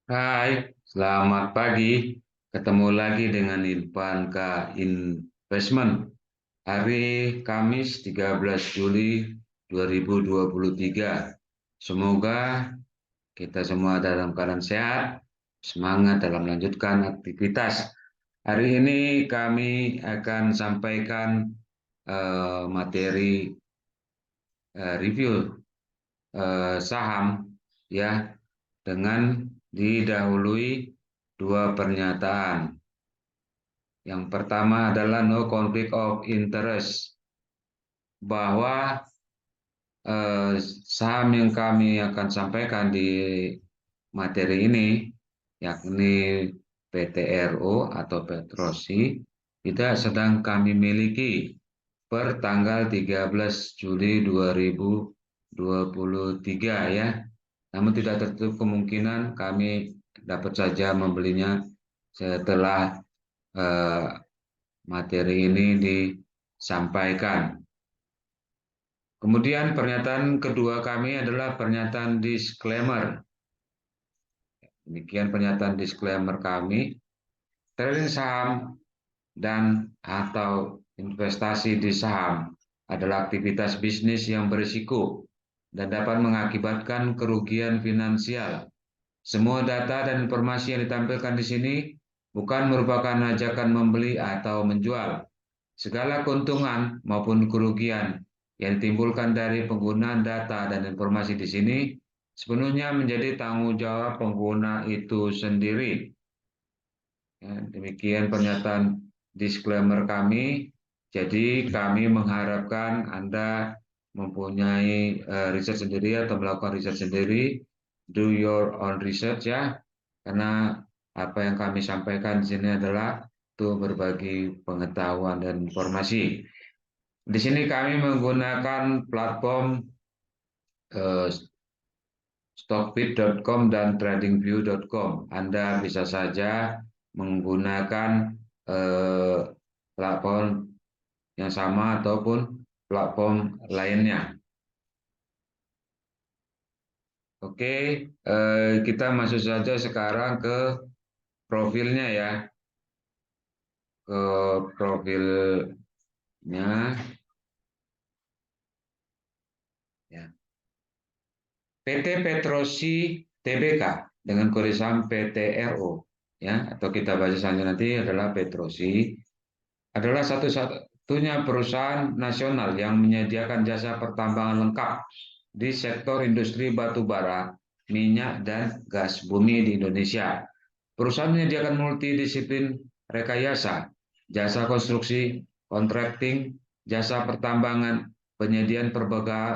Hai, selamat pagi. Ketemu lagi dengan Irfan K. Investment. Hari Kamis 13 Juli 2023. Semoga kita semua dalam keadaan sehat, semangat dalam melanjutkan aktivitas. Hari ini kami akan sampaikan materi review saham ya dengan didahului dua pernyataan. Yang pertama adalah no conflict of interest, bahwa saham yang kami akan sampaikan di materi ini, yakni PTRO atau Petrosi, tidak sedang kami miliki per tanggal 13 Juli 2023 ya. Namun tidak tertutup kemungkinan kami dapat saja membelinya setelah eh, materi ini disampaikan. Kemudian pernyataan kedua kami adalah pernyataan disclaimer. Demikian pernyataan disclaimer kami. Trading saham dan atau investasi di saham adalah aktivitas bisnis yang berisiko dan dapat mengakibatkan kerugian finansial. Semua data dan informasi yang ditampilkan di sini bukan merupakan ajakan membeli atau menjual. Segala keuntungan maupun kerugian yang ditimbulkan dari penggunaan data dan informasi di sini sepenuhnya menjadi tanggung jawab pengguna itu sendiri. Ya, demikian pernyataan disclaimer kami. Jadi kami mengharapkan Anda mempunyai riset sendiri atau melakukan riset sendiri, do your own research ya, karena apa yang kami sampaikan di sini adalah untuk berbagi pengetahuan dan informasi. Di sini kami menggunakan platform eh, stockbit.com dan tradingview.com. Anda bisa saja menggunakan eh, platform yang sama ataupun platform lainnya. Oke, kita masuk saja sekarang ke profilnya ya, ke profilnya ya. PT Petrosi Tbk dengan kode saham PTRO ya, atau kita baca saja nanti adalah Petrosi, adalah satu-satunya perusahaan nasional yang menyediakan jasa pertambangan lengkap di sektor industri batu bara, minyak, dan gas bumi di Indonesia. Perusahaan menyediakan multidisiplin rekayasa, jasa konstruksi, kontrakting, jasa pertambangan, penyediaan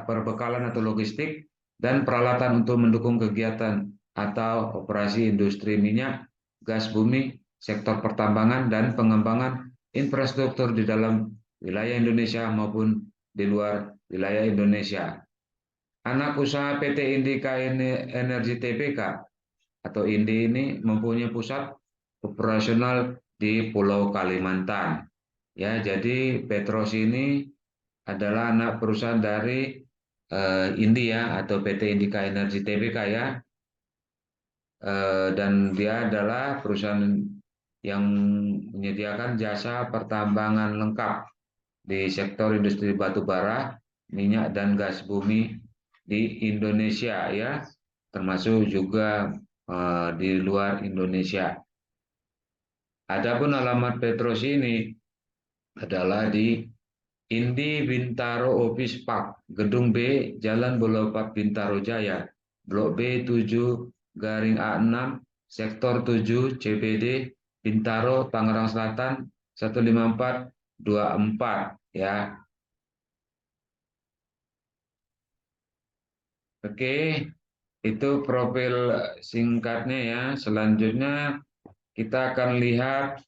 perbekalan atau logistik, dan peralatan untuk mendukung kegiatan atau operasi industri minyak, gas bumi, sektor pertambangan, dan pengembangan infrastruktur di dalam wilayah Indonesia maupun di luar wilayah Indonesia. Anak usaha PT Indika Energi Tbk atau INDI ini mempunyai pusat operasional di Pulau Kalimantan. Ya, jadi Petros ini adalah anak perusahaan dari INDI ya, atau PT Indika Energi Tbk ya. Dan dia adalah perusahaan yang menyediakan jasa pertambangan lengkap di sektor industri batu bara, minyak, dan gas bumi di Indonesia ya, termasuk juga di luar Indonesia. Adapun alamat Petros ini adalah di Indi Bintaro Office Park, Gedung B, Jalan Boulevard Bintaro Jaya, Blok B 7 garing A6, Sektor 7, CBD, Bintaro, Tangerang Selatan, 15424 ya. Oke, itu profil singkatnya ya. Selanjutnya kita akan lihat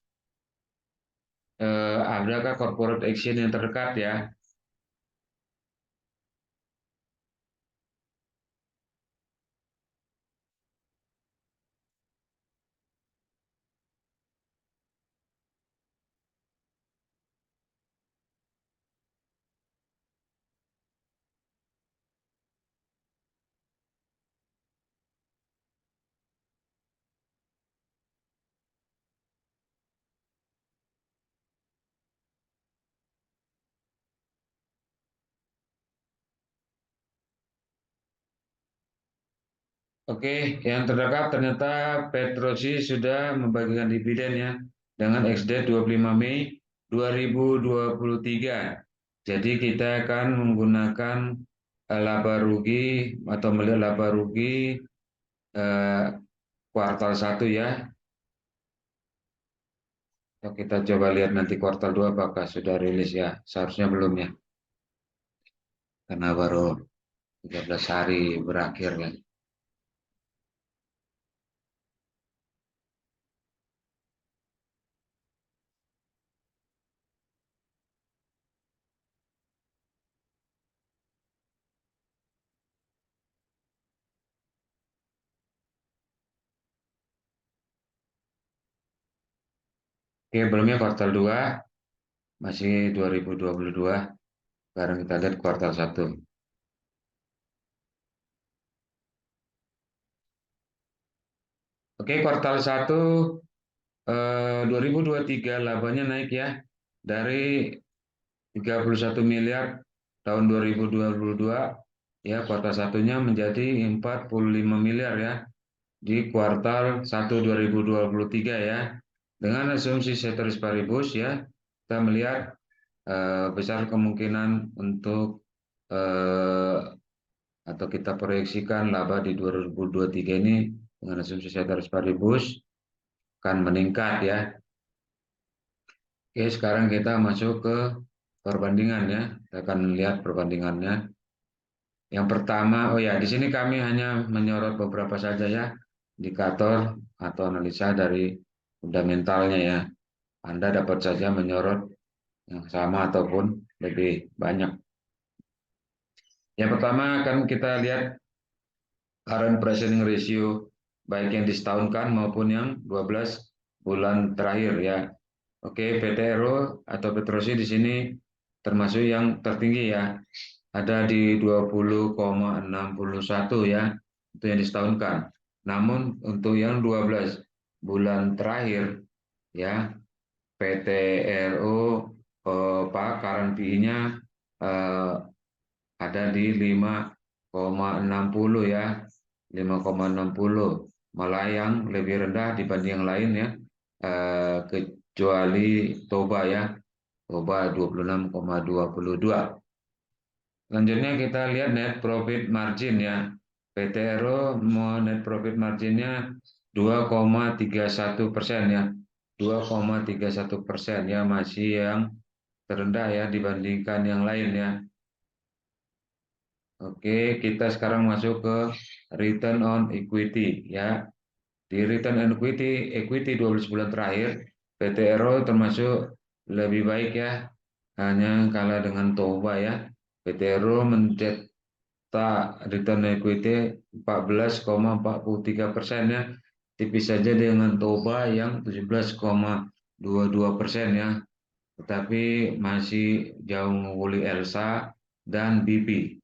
adakah corporate action yang terdekat ya. Oke, yang terdekat ternyata Petrosi sudah membagikan dividen ya dengan ex-date 25 Mei 2023. Jadi kita akan menggunakan laba rugi atau melihat laba rugi eh, kuartal 1 ya. Kita coba lihat nanti kuartal 2 apakah sudah rilis ya. Seharusnya belum ya, karena baru 13 hari berakhir ya. Oke, belumnya kuartal 2 masih 2022. Sekarang kita lihat kuartal 1. Oke, kuartal 1 2023 labanya naik ya dari 31 miliar tahun 2022 ya kuartal satunya menjadi 45 miliar ya di kuartal 1 2023 ya. Dengan asumsi ceteris paribus ya, kita melihat besar kemungkinan untuk eh, atau kita proyeksikan laba di 2023 ini dengan asumsi ceteris paribus akan meningkat ya. Oke, sekarang kita masuk ke perbandingan ya. Kita akan lihat perbandingannya. Yang pertama, oh ya, di sini kami hanya menyorot beberapa saja ya indikator atau analisa dari fundamentalnya ya. Anda dapat saja menyorot yang sama ataupun lebih banyak. Yang pertama akan kita lihat current pricing ratio baik yang disetahunkan maupun yang 12 bulan terakhir ya. Oke, PTRO atau Petrosi di sini termasuk yang tertinggi ya. Ada di 20,61 ya. Itu yang disetahunkan. Namun untuk yang 12 bulan terakhir ya, PTRO Pak current PI-nya eh, ada di 5,60 ya. 5,60 malah yang lebih rendah dibanding yang lain ya. Kecuali Toba ya. Toba 26,22. Selanjutnya kita lihat net profit margin ya. PT Ero mau net profit marginnya 2,31% ya. 2,31% ya masih yang terendah ya dibandingkan yang lain ya. Oke, kita sekarang masuk ke return on equity ya. Di return on equity 12 bulan terakhir, PT Ero termasuk lebih baik ya. Hanya kalah dengan Toba ya. PT Ero mencetak return on equity 14,43% ya. Tipis saja dengan Toba yang 17,22% ya. Tetapi masih jauh menguli Elsa dan BP.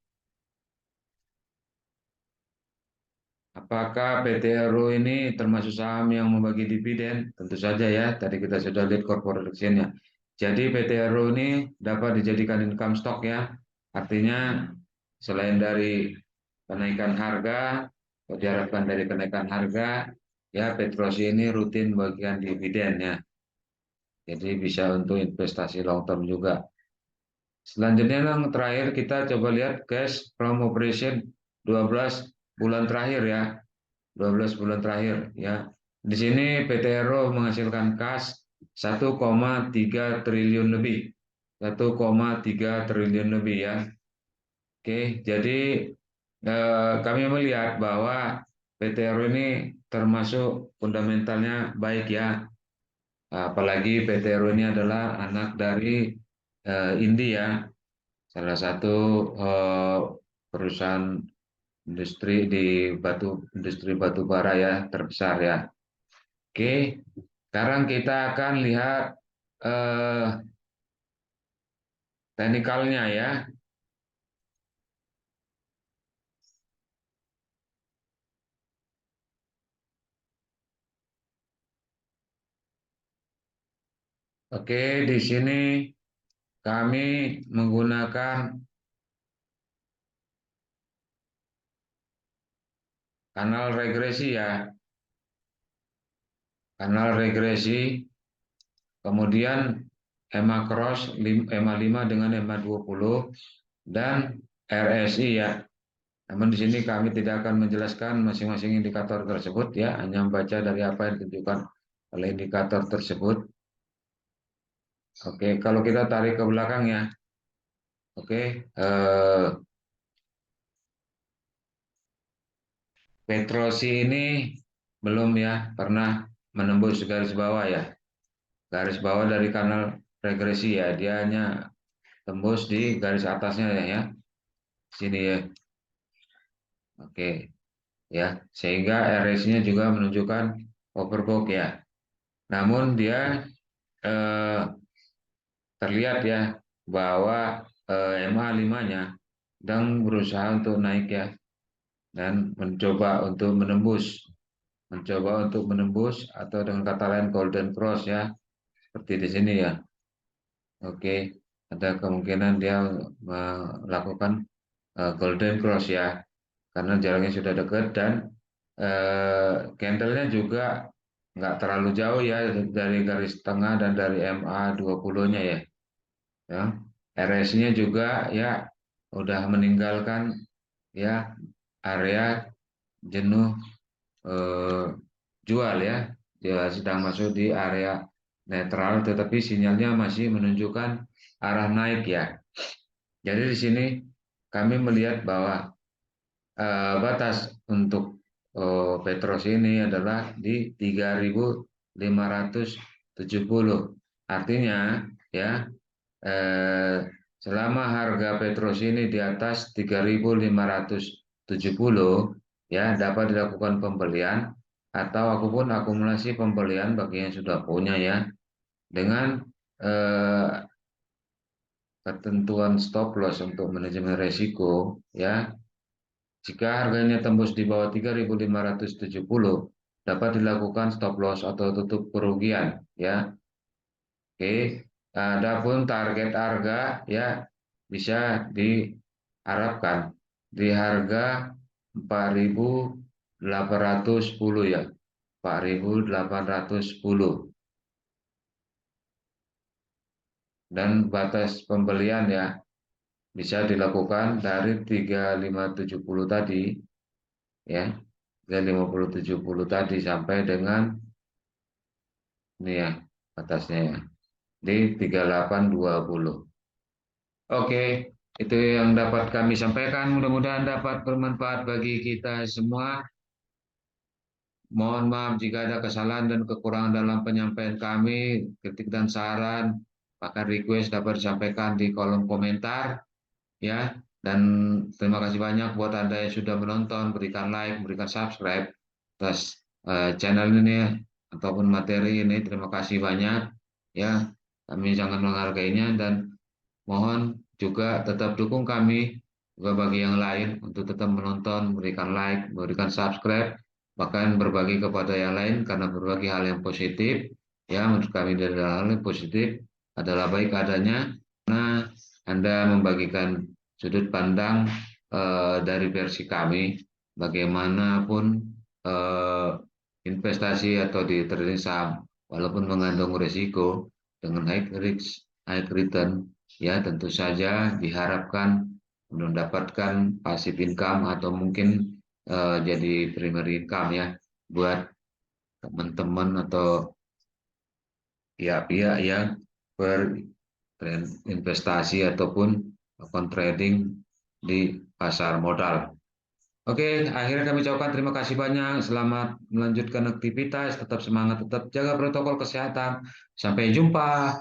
Apakah PT Ero ini termasuk saham yang membagi dividen? Tentu saja ya, tadi kita sudah lihat corporate action-nya. Jadi PT Ero ini dapat dijadikan income stock ya. Artinya selain dari kenaikan harga, atau diharapkan dari kenaikan harga, ya Petrosi ini rutin bagian dividen ya. Jadi bisa untuk investasi long term juga. Selanjutnya yang terakhir kita coba lihat cash from operation 12 bulan terakhir ya. 12 bulan terakhir ya. Di sini PT Ero menghasilkan kas 1,3 triliun lebih. 1,3 triliun lebih ya. Oke, jadi kami melihat bahwa PT Ero ini termasuk fundamentalnya baik ya. Apalagi PT Ero ini adalah anak dari India, salah satu eh, perusahaan industri di industri batu bara ya terbesar ya. Oke, sekarang kita akan lihat eh, teknikalnya ya. Oke, di sini kami menggunakan kanal regresi ya, kanal regresi, kemudian EMA cross, EMA 5 dengan EMA 20, dan RSI ya. Namun di sini kami tidak akan menjelaskan masing-masing indikator tersebut ya, hanya membaca dari apa yang ditunjukkan oleh indikator tersebut. Oke, kalau kita tarik ke belakang ya, oke, Petrosi ini belum ya pernah menembus garis bawah ya, garis bawah dari kanal regresi ya, dia hanya tembus di garis atasnya ya, sini ya, oke ya, sehingga RSI-nya juga menunjukkan overbought ya. Namun dia eh, terlihat ya bahwa MA 5-nya sedang berusaha untuk naik ya, dan mencoba untuk menembus atau dengan kata lain golden cross ya, seperti di sini ya. Oke, ada kemungkinan dia melakukan golden cross ya, karena jaraknya sudah dekat dan candlenya juga nggak terlalu jauh ya dari garis tengah dan dari MA 20-nya ya. Ya. RS-nya juga ya udah meninggalkan ya area jenuh eh, jual ya. Dia sedang masuk di area netral, tetapi sinyalnya masih menunjukkan arah naik ya. Jadi di sini kami melihat bahwa batas untuk Petros ini adalah di 3.570. Artinya ya, eh, selama harga Petros ini di atas 3.570 ya, dapat dilakukan pembelian atau apapun akumulasi pembelian bagi yang sudah punya ya, dengan eh, ketentuan stop loss untuk manajemen resiko ya. Jika harganya tembus di bawah 3.570, dapat dilakukan stop loss atau tutup kerugian ya. Oke, adapun target harga ya bisa diharapkan di harga 4.810 ya. 4.810, dan batas pembelian ya bisa dilakukan dari 3.570 tadi ya, 3.570 tadi sampai dengan ini ya batasnya ya, di 3820. Oke, itu yang dapat kami sampaikan. Mudah-mudahan dapat bermanfaat bagi kita semua. Mohon maaf jika ada kesalahan dan kekurangan dalam penyampaian kami, kritik dan saran, bahkan request dapat disampaikan di kolom komentar ya. Dan terima kasih banyak buat Anda yang sudah menonton, berikan like, berikan subscribe atas channel ini ataupun materi ini. Terima kasih banyak ya. Kami sangat menghargainya dan mohon juga tetap dukung kami juga bagi yang lain untuk tetap menonton, berikan like, berikan subscribe, bahkan berbagi kepada yang lain karena berbagi hal yang positif. Ya, menurut kami dari hal yang positif adalah baik adanya karena Anda membagikan sudut pandang dari versi kami bagaimanapun eh, investasi atau di trading saham walaupun mengandung risiko dengan high risk, high return. Ya, tentu saja diharapkan mendapatkan passive income atau mungkin jadi primary income ya buat teman-teman atau pihak-pihak yang berinvestasi ataupun melakukan trading di pasar modal. Oke, akhirnya kami ucapkan terima kasih banyak. Selamat melanjutkan aktivitas, tetap semangat, tetap jaga protokol kesehatan. Sampai jumpa.